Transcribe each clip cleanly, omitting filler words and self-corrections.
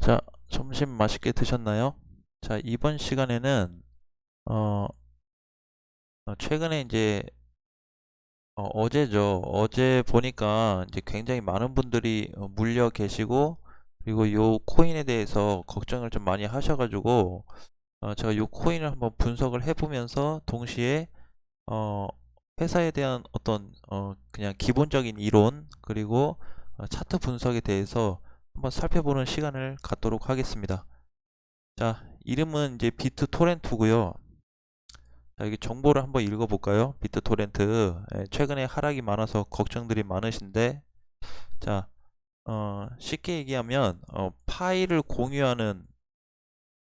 자, 점심 맛있게 드셨나요? 자, 이번 시간에는 어, 최근에 이제 어제죠. 어제 보니까 이제 굉장히 많은 분들이 물려 계시고, 그리고 요 코인에 대해서 걱정을 좀 많이 하셔가지고 제가 요 코인을 한번 분석을 해보면서 동시에 어, 회사에 대한 어떤 그냥 기본적인 이론, 그리고 차트 분석에 대해서 한번 살펴보는 시간을 갖도록 하겠습니다. 자, 이름은 이제 비트토렌트고요. 자, 여기 정보를 한번 읽어볼까요? 비트토렌트. 최근에 하락이 많아서 걱정들이 많으신데, 자, 쉽게 얘기하면 파일을 공유하는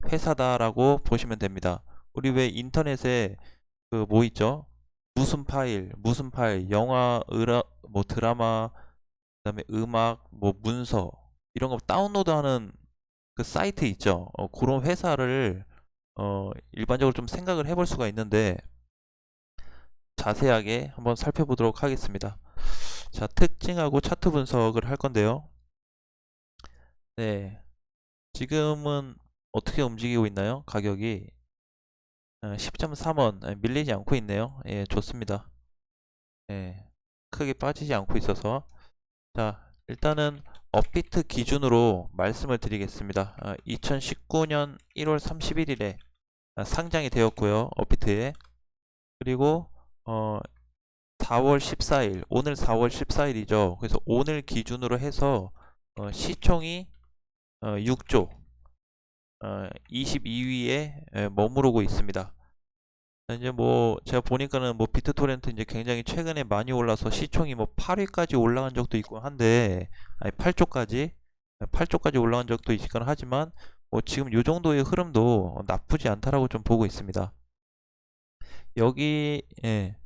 회사다라고 보시면 됩니다. 우리 왜 인터넷에 그 뭐 있죠? 무슨 파일, 영화, 뭐 드라마, 그다음에 음악, 뭐 문서 이런 거 다운로드하는 그 사이트 있죠. 그런 회사를 일반적으로 좀 생각을 해볼 수가 있는데 자세하게 한번 살펴보도록 하겠습니다. 자, 특징하고 차트 분석을 할 건데요. 네, 지금은 어떻게 움직이고 있나요? 가격이 10.3원 밀리지 않고 있네요. 예, 좋습니다. 예, 크게 빠지지 않고 있어서 자, 일단은 업비트 기준으로 말씀을 드리겠습니다. 2019년 1월 31일에 상장이 되었고요. 업비트에. 그리고 4월 14일, 오늘 4월 14일이죠. 그래서 오늘 기준으로 해서 시총이 6조, 22위에 머무르고 있습니다. 이제 뭐 제가 보니까는 뭐 비트토렌트 이제 굉장히 최근에 많이 올라서 시총이 뭐 8위까지 올라간 적도 있고 한데, 아니 8조까지 올라간 적도 있긴 하지만 뭐 지금 요 정도의 흐름도 나쁘지 않다라고 좀 보고 있습니다. 여기 예,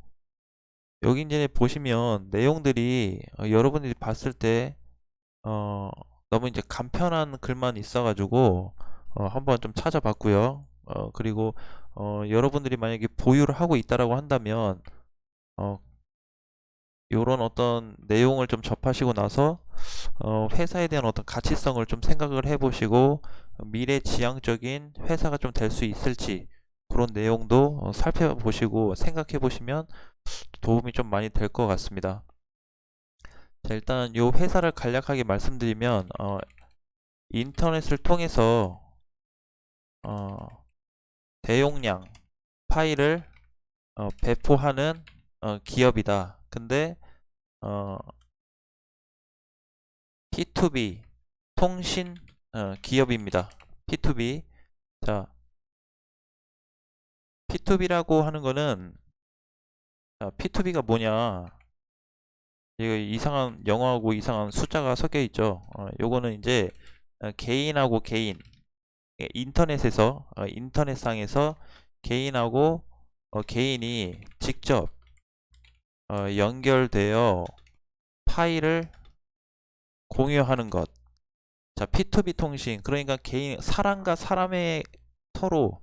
여기 이제 보시면 내용들이 여러분들이 봤을 때 어, 너무 이제 간편한 글만 있어가지고 한번 좀 찾아봤고요. 그리고 여러분들이 만약에 보유를 하고 있다라고 한다면 어, 이런 어떤 내용을 좀 접하시고 나서 회사에 대한 어떤 가치성을 좀 생각을 해보시고 미래지향적인 회사가 좀 될 수 있을지 그런 내용도 살펴보시고 생각해 보시면 도움이 좀 많이 될 것 같습니다. 자, 일단 이 회사를 간략하게 말씀드리면 인터넷을 통해서 어, 대용량 파일을 배포하는 기업이다. 근데 어, P2B 통신 기업입니다. P2B. 자, P2B라고 하는 거는 P2B가 뭐냐? 이거 이상한 영어하고 이상한 숫자가 섞여 있죠. 요거는 이제 개인하고 개인, 인터넷상에서 개인하고 개인이 직접 연결되어 파일을 공유하는 것. 자, P2B 통신. 그러니까 사람과 사람의 서로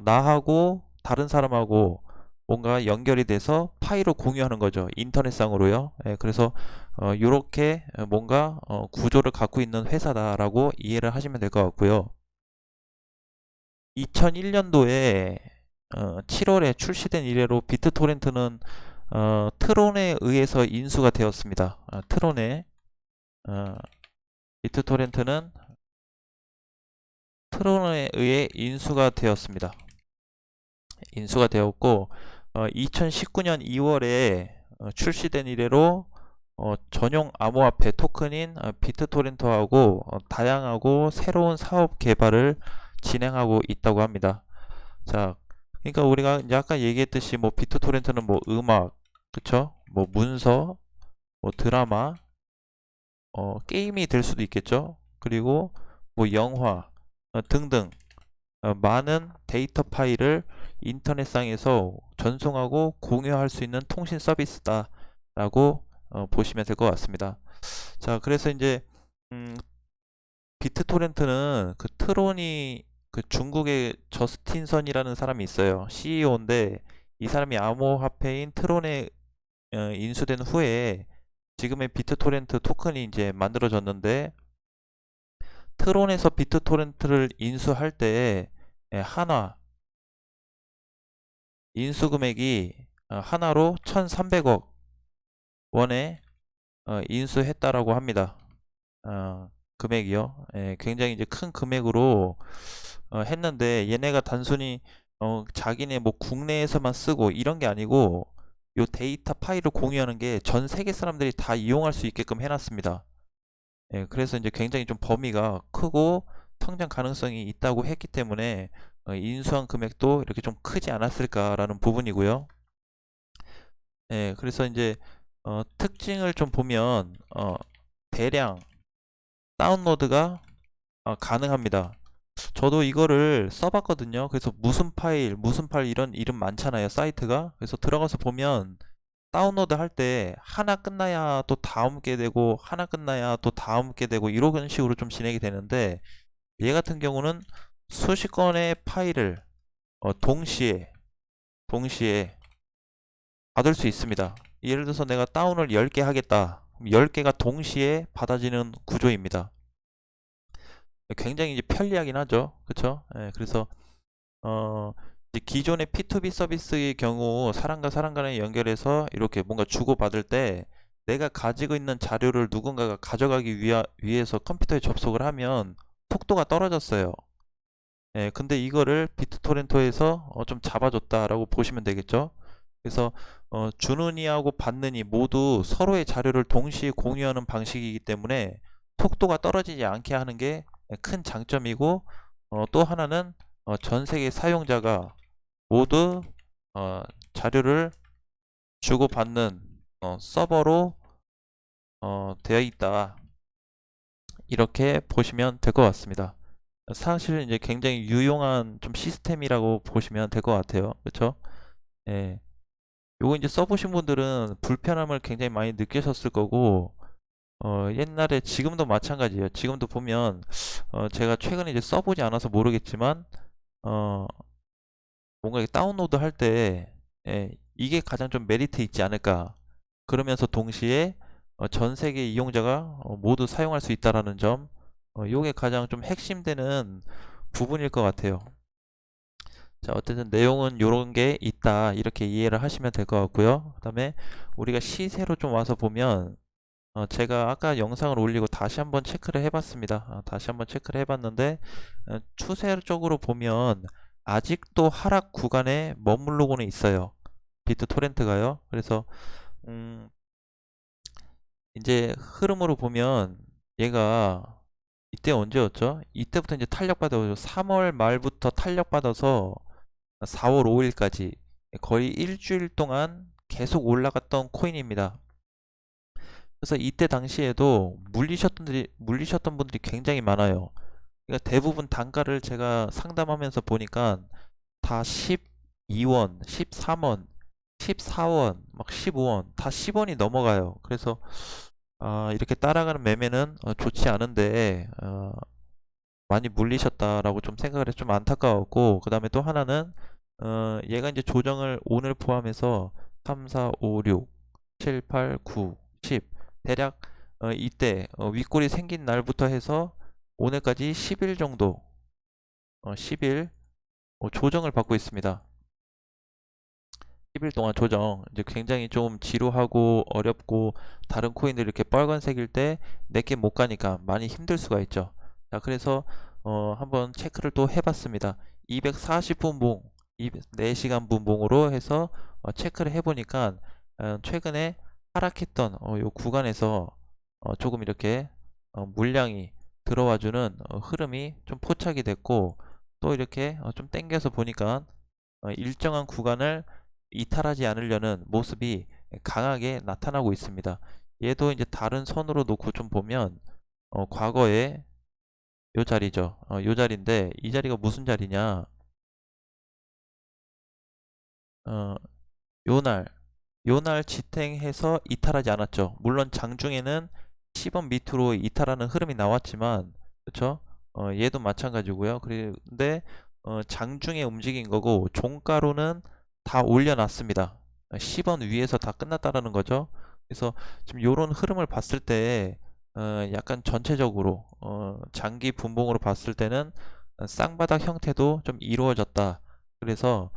나하고 다른 사람하고 뭔가 연결이 돼서 파일을 공유하는 거죠. 인터넷상으로요. 예, 그래서 이렇게 뭔가 구조를 갖고 있는 회사다라고 이해를 하시면 될 것 같고요. 2001년도에 7월에 출시된 이래로 비트토렌트는 트론에 의해서 인수가 되었습니다. 트론에 어, 비트토렌트는 트론에 의해 인수가 되었습니다. 인수가 되었고 2019년 2월에 출시된 이래로 전용 암호화폐 토큰인 비트토렌트하고 다양하고 새로운 사업 개발을 진행하고 있다고 합니다. 자, 그러니까 우리가 이제 아까 얘기했듯이 뭐 비트토렌트는 뭐 음악, 그쵸? 뭐 문서, 뭐 드라마, 게임이 될 수도 있겠죠? 그리고 뭐 영화 등등 많은 데이터 파일을 인터넷상에서 전송하고 공유할 수 있는 통신 서비스다라고 보시면 될 것 같습니다. 자, 그래서 이제 음, 비트토렌트는 그 트론이 그 중국의 저스틴선이라는 사람이 있어요. CEO인데 이 사람이 암호화폐인 트론에 인수된 후에 지금의 비트토렌트 토큰이 이제 만들어졌는데 트론에서 비트토렌트를 인수할 때 하나 인수 금액이 하나로 1300억 원에 인수했다라고 합니다. 금액이요. 굉장히 이제 큰 금액으로 했는데, 얘네가 단순히 자기네 뭐 국내에서만 쓰고 이런 게 아니고 요 데이터 파일을 공유하는 게 전 세계 사람들이 다 이용할 수 있게끔 해놨습니다. 그래서 이제 굉장히 좀 범위가 크고 성장 가능성이 있다고 했기 때문에 인수한 금액도 이렇게 좀 크지 않았을까라는 부분이고요. 그래서 이제 특징을 좀 보면 대량 다운로드가 가능합니다. 저도 이거를 써봤거든요. 그래서 무슨 파일, 무슨 파일 이런 이름 많잖아요, 사이트가. 그래서 들어가서 보면 다운로드 할 때 하나 끝나야 또 다음 게 되고 하나 끝나야 또 다음 게 되고 이런 식으로 좀 진행이 되는데, 얘 같은 경우는 수십 건의 파일을 동시에 받을 수 있습니다. 예를 들어서 내가 다운을 10개 하겠다. 그럼 10개가 동시에 받아지는 구조입니다. 굉장히 이제 편리하긴 하죠. 그쵸? 그래서 이제 기존의 P2B 서비스의 경우 사람과 사람 간에 연결해서 이렇게 뭔가 주고받을 때 내가 가지고 있는 자료를 누군가가 가져가기 위해서 컴퓨터에 접속을 하면 속도가 떨어졌어요. 근데 이거를 비트토렌토에서 좀 잡아줬다라고 보시면 되겠죠. 그래서 주는 이하고 받는 이 모두 서로의 자료를 동시에 공유하는 방식이기 때문에 속도가 떨어지지 않게 하는 게 큰 장점이고, 또 하나는 전 세계 사용자가 모두 자료를 주고받는 서버로 되어 있다, 이렇게 보시면 될 것 같습니다. 사실 이제 굉장히 유용한 좀 시스템이라고 보시면 될 것 같아요. 그렇죠? 예. 요거 이제 써보신 분들은 불편함을 굉장히 많이 느끼셨을 거고, 옛날에 지금도 마찬가지예요. 지금도 보면 제가 최근에 이제 써보지 않아서 모르겠지만 어, 뭔가 다운로드 할 때 이게 가장 좀 메리트 있지 않을까. 그러면서 동시에 전 세계 이용자가 모두 사용할 수 있다라는 점, 요게 가장 좀 핵심되는 부분일 것 같아요. 자, 어쨌든 내용은 요런 게 있다, 이렇게 이해를 하시면 될 것 같고요. 그 다음에 우리가 시세로 좀 와서 보면 제가 아까 영상을 올리고 다시 한번 체크를 해봤습니다. 다시 한번 체크를 해봤는데 추세적으로 보면 아직도 하락 구간에 머무르고는 있어요. 비트토렌트가요. 그래서 음, 이제 흐름으로 보면 얘가 이때 언제였죠? 이때부터 이제 탄력받아서 3월 말부터 탄력받아서 4월 5일까지 거의 일주일 동안 계속 올라갔던 코인입니다. 그래서 이때 당시에도 물리셨던 분들이 굉장히 많아요. 그러니까 대부분 단가를 제가 상담하면서 보니까 다 12원, 13원, 14원, 막 15원, 다 10원이 넘어가요. 그래서 이렇게 따라가는 매매는 좋지 않은데 많이 물리셨다라고 좀 생각을 해서 좀 안타까웠고, 그 다음에 또 하나는 얘가 이제 조정을 오늘 포함해서 3, 4, 5, 6, 7, 8, 9, 10 대략 이때 윗골이 생긴 날부터 해서 오늘까지 10일 정도 10일 조정을 받고 있습니다. 10일 동안 조정, 이제 굉장히 좀 지루하고 어렵고 다른 코인들 이렇게 빨간색일 때 내게 못 가니까 많이 힘들 수가 있죠. 자, 그래서 한번 체크를 또 해봤습니다. 240분봉, 4시간 분봉으로 해서 체크를 해보니까 최근에 하락했던 요 구간에서 조금 이렇게 물량이 들어와주는 흐름이 좀 포착이 됐고, 또 이렇게 좀 땡겨서 보니까 일정한 구간을 이탈하지 않으려는 모습이 강하게 나타나고 있습니다. 얘도 이제 다른 선으로 놓고 좀 보면 과거에 요 자리죠. 요 자리인데 이 자리가 무슨 자리냐? 어, 요날 요날 지탱해서 이탈하지 않았죠. 물론 장중에는 10원 밑으로 이탈하는 흐름이 나왔지만, 그쵸? 얘도 마찬가지고요. 그런데 장중에 움직인 거고 종가로는 다 올려놨습니다. 10원 위에서 다 끝났다라는 거죠. 그래서 지금 요런 흐름을 봤을 때 약간 전체적으로 장기 분봉으로 봤을 때는 쌍바닥 형태도 좀 이루어졌다. 그래서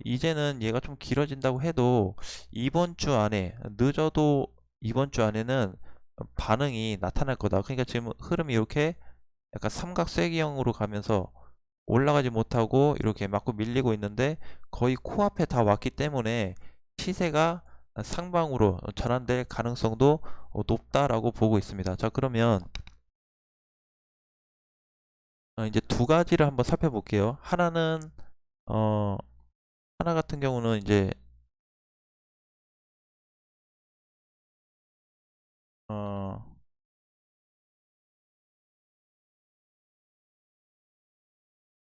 이제는 얘가 좀 길어진다고 해도 이번 주 안에, 늦어도 이번 주 안에는 반응이 나타날 거다. 그러니까 지금 흐름이 이렇게 약간 삼각쐐기형으로 가면서 올라가지 못하고 이렇게 맞고 밀리고 있는데, 거의 코앞에 다 왔기 때문에 시세가 상방으로 전환될 가능성도 높다라고 보고 있습니다. 자, 그러면 이제 두 가지를 한번 살펴볼게요. 하나는 어 하나 같은 경우는 이제 어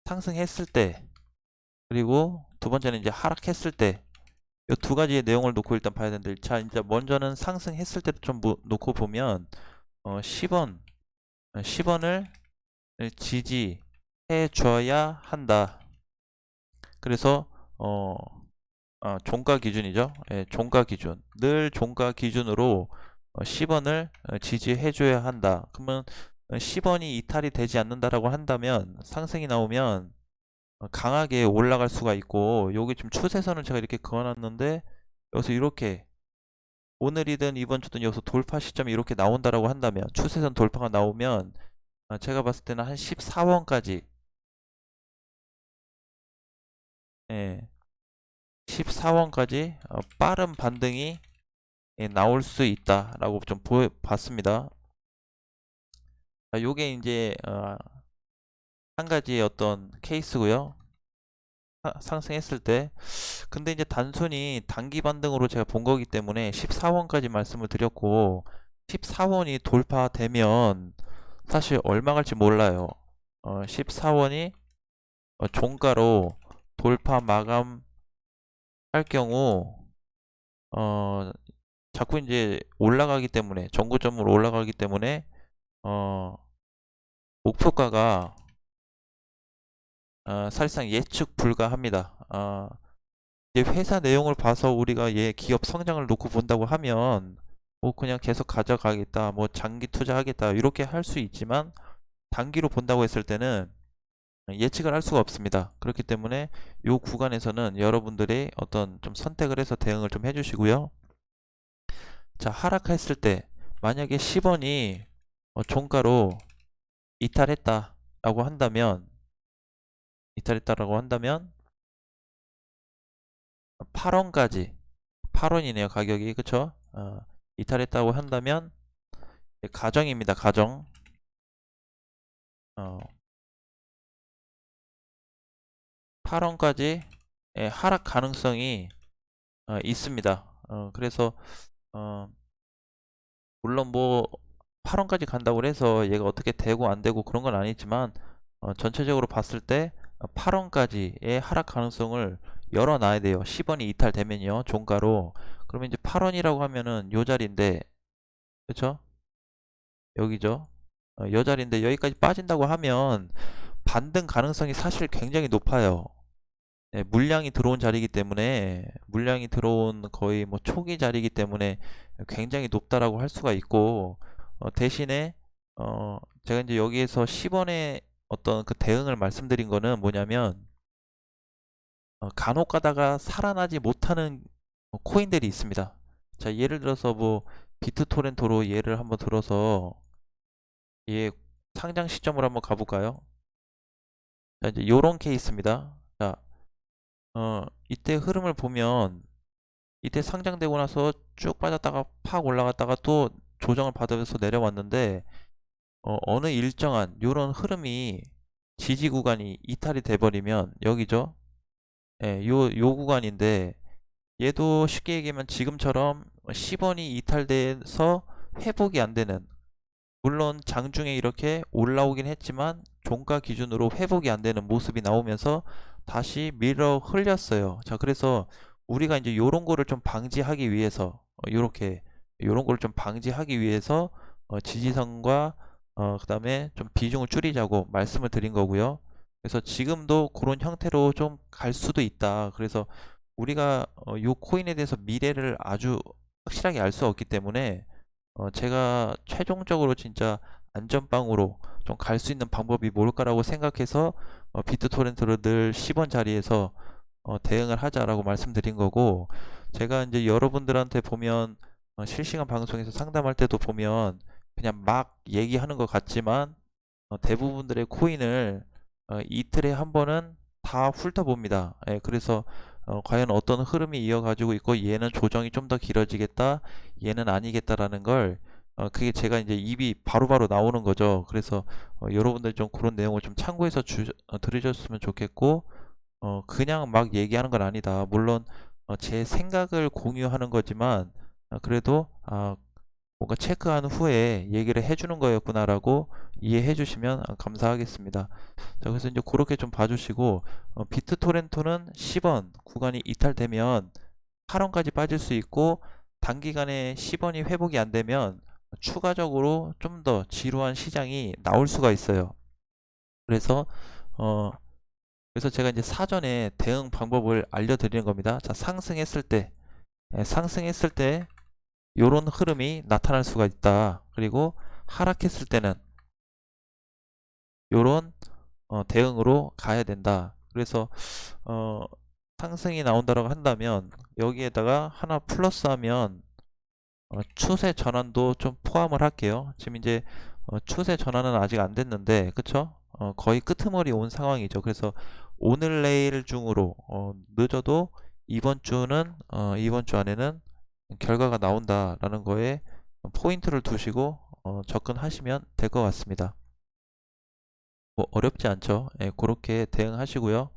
상승했을 때, 그리고 두 번째는 이제 하락했을 때, 이 두 가지의 내용을 놓고 일단 봐야 되는데, 자, 이제 먼저는 상승했을 때를 좀 놓고 보면 10원 10원을 지지해 줘야 한다. 그래서 어 종가 기준이죠. 예, 종가 기준. 늘 종가 기준으로 10원을 지지해 줘야 한다. 그러면 10원이 이탈이 되지 않는다라고 한다면, 상승이 나오면 강하게 올라갈 수가 있고, 여기 지금 추세선을 제가 이렇게 그어놨는데, 여기서 이렇게 오늘이든 이번 주든 여기서 돌파 시점이 이렇게 나온다라고 한다면, 추세선 돌파가 나오면 제가 봤을 때는 한 14원까지, 예, 14원까지 빠른 반등이 나올 수 있다라고 좀 봤습니다. 요게 이제 한 가지의 어떤 케이스고요. 상승했을 때. 근데 이제 단순히 단기 반등으로 제가 본 거기 때문에 14원까지 말씀을 드렸고, 14원이 돌파되면 사실 얼마 갈지 몰라요. 14원이 종가로 돌파 마감할 경우 어 자꾸 이제 올라가기 때문에, 정고점으로 올라가기 때문에 어 목표가가 사실상 예측 불가합니다. 이제 회사 내용을 봐서 우리가 얘 기업 성장을 놓고 본다고 하면 뭐 그냥 계속 가져가겠다, 뭐 장기 투자하겠다 이렇게 할 수 있지만, 단기로 본다고 했을 때는 예측을 할 수가 없습니다. 그렇기 때문에 이 구간에서는 여러분들이 어떤 좀 선택을 해서 대응을 좀 해주시고요. 자, 하락했을 때 만약에 10원이 종가로 이탈했다라고 한다면, 8원까지, 8원이네요 가격이. 그쵸? 이탈했다고 한다면, 가정입니다 가정. 8원까지 하락 가능성이 있습니다. 그래서 어, 물론 뭐 8원까지 간다고 해서 얘가 어떻게 되고 안 되고 그런 건 아니지만, 전체적으로 봤을 때 8원까지의 하락 가능성을 열어놔야 돼요. 10원이 이탈되면요, 종가로. 그러면 이제 8원이라고 하면은 요 자리인데, 그쵸? 여기죠. 요 자리인데 여기까지 빠진다고 하면 반등 가능성이 사실 굉장히 높아요. 네, 물량이 들어온 자리이기 때문에, 물량이 들어온 거의 뭐 초기 자리이기 때문에 굉장히 높다라고 할 수가 있고, 대신에 제가 이제 여기에서 10원의 어떤 그 대응을 말씀드린 거는 뭐냐면, 간혹 가다가 살아나지 못하는 코인들이 있습니다. 자, 예를 들어서 뭐 비트토렌토로 예를 한번 들어서 얘 상장 시점으로 한번 가볼까요? 자, 이제 요런 케이스입니다. 자, 이때 흐름을 보면, 이때 상장되고 나서 쭉 빠졌다가 팍 올라갔다가 또 조정을 받으면서 내려왔는데, 어느 일정한 요런 흐름이, 지지 구간이 이탈이 돼버리면 여기죠. 예, 요 구간인데, 얘도 쉽게 얘기하면 지금처럼 10원이 이탈돼서 회복이 안 되는, 물론 장중에 이렇게 올라오긴 했지만 종가 기준으로 회복이 안 되는 모습이 나오면서 다시 밀어 흘렸어요. 자, 그래서 우리가 이제 요런 거를 좀 방지하기 위해서, 요렇게 요런 거를 좀 방지하기 위해서 지지선과 그다음에 좀 비중을 줄이자고 말씀을 드린 거고요. 그래서 지금도 그런 형태로 좀 갈 수도 있다. 그래서 우리가 요 코인에 대해서 미래를 아주 확실하게 알 수 없기 때문에 제가 최종적으로 진짜 안전빵으로 좀 갈 수 있는 방법이 뭘까라고 생각해서 비트토렌트를 늘 10원 자리에서 대응을 하자라고 말씀드린 거고, 제가 이제 여러분들한테 보면 실시간 방송에서 상담할 때도 보면 그냥 막 얘기하는 것 같지만 대부분들의 코인을 이틀에 한 번은 다 훑어봅니다. 예, 그래서 과연 어떤 흐름이 이어가지고 있고 얘는 조정이 좀 더 길어지겠다, 얘는 아니겠다라는 걸 그게 제가 이제 입이 바로바로 나오는 거죠. 그래서 여러분들 좀 그런 내용을 좀 참고해서 들으셨으면 좋겠고, 그냥 막 얘기하는 건 아니다. 물론 제 생각을 공유하는 거지만 그래도 뭔가 체크한 후에 얘기를 해주는 거였구나라고 이해해 주시면 감사하겠습니다. 자, 그래서 이제 그렇게 좀 봐주시고, 비트토렌토는 10원 구간이 이탈되면 8원까지 빠질 수 있고, 단기간에 10원이 회복이 안 되면 추가적으로 좀 더 지루한 시장이 나올 수가 있어요. 그래서 어 그래서 제가 이제 사전에 대응 방법을 알려드리는 겁니다. 자, 상승했을 때, 상승했을 때 요런 흐름이 나타날 수가 있다. 그리고 하락했을 때는 요런 대응으로 가야 된다. 그래서 어, 상승이 나온다고 한다면 여기에다가 하나 플러스하면 추세 전환도 좀 포함을 할게요. 지금 이제 추세 전환은 아직 안 됐는데, 그쵸? 거의 끄트머리 온 상황이죠. 그래서 오늘 내일 중으로 늦어도 이번 주 안에는 결과가 나온다라는 거에 포인트를 두시고 접근하시면 될 것 같습니다. 뭐 어렵지 않죠? 예, 그렇게 대응하시고요.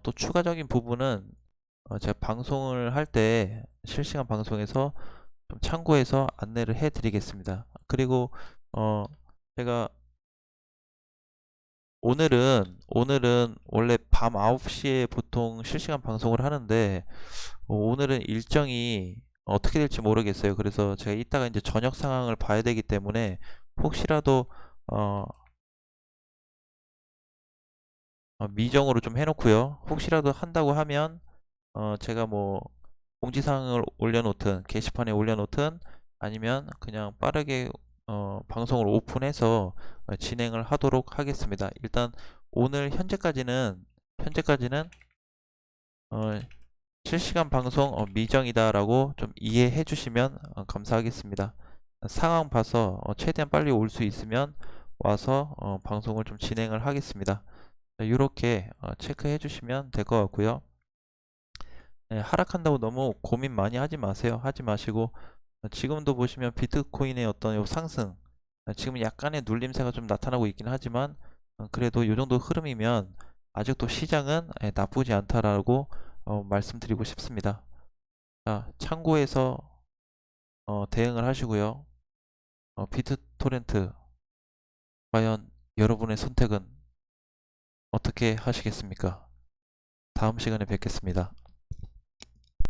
또 추가적인 부분은 제가 방송을 할 때 실시간 방송에서 좀 참고해서 안내를 해 드리겠습니다. 그리고 어, 제가 오늘은 원래 밤 9시에 보통 실시간 방송을 하는데 오늘은 일정이 어떻게 될지 모르겠어요. 그래서 제가 이따가 이제 저녁 상황을 봐야 되기 때문에 혹시라도 어, 미정으로 좀 해놓고요. 혹시라도 한다고 하면 제가 뭐 공지사항을 올려놓든 게시판에 올려놓든 아니면 그냥 빠르게 방송을 오픈해서 진행을 하도록 하겠습니다. 일단 오늘 현재까지는 어, 실시간 방송 미정이다라고 좀 이해해 주시면 감사하겠습니다. 상황 봐서 최대한 빨리 올 수 있으면 와서 방송을 좀 진행을 하겠습니다. 이렇게 체크해 주시면 될 것 같고요. 네, 하락한다고 너무 고민 많이 하지 마세요. 하지 마시고 지금도 보시면 비트코인의 어떤 요 상승, 지금 약간의 눌림세가 좀 나타나고 있긴 하지만 그래도 이 정도 흐름이면 아직도 시장은 나쁘지 않다라고 말씀드리고 싶습니다. 자, 참고해서 대응을 하시고요. 비트토렌트 과연 여러분의 선택은 어떻게 하시겠습니까? 다음 시간에 뵙겠습니다.